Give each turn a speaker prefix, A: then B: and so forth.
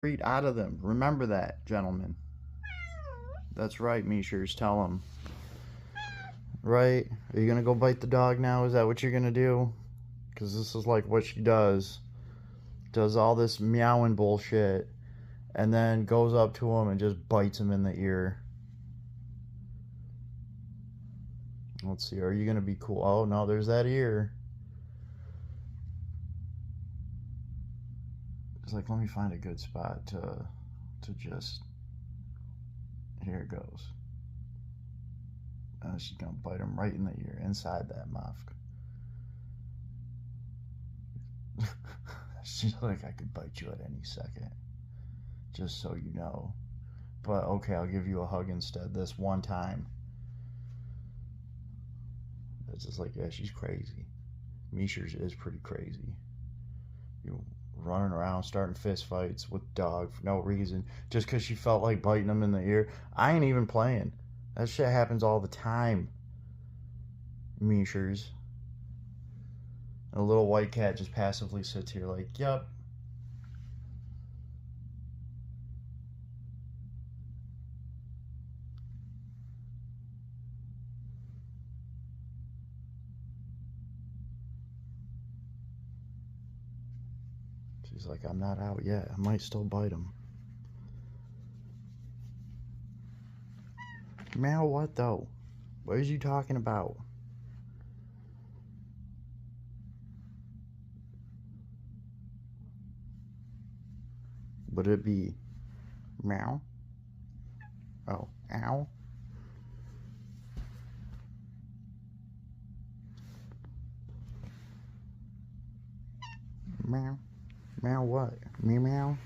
A: Treat out of them. Remember that, gentlemen. That's right, Meeshers. Tell them. Right? Are you gonna go bite the dog now? Is that what you're gonna do? Because this is like what she does. Does all this meowing bullshit, and then goes up to him and just bites him in the ear. Let's see. Are you gonna be cool? Oh no, there's that ear. It's like, let me find a good spot to just. Here it goes. And she's gonna bite him right in the ear, inside that muff. She's like, I could bite you at any second, just so you know. But okay, I'll give you a hug instead this one time. It's just like, yeah, she's crazy. Meeshers is pretty crazy. You running around starting fist fights with dog for no reason, just because she felt like biting him in the ear. I ain't even playing. That shit happens all the time. Meeshers. A little white cat just passively sits here like, yep. She's like, I'm not out yet. I might still bite him. Meow what though? What is you talking about? Would it be meow? Oh, ow. Meow. Meow what? Meow meow?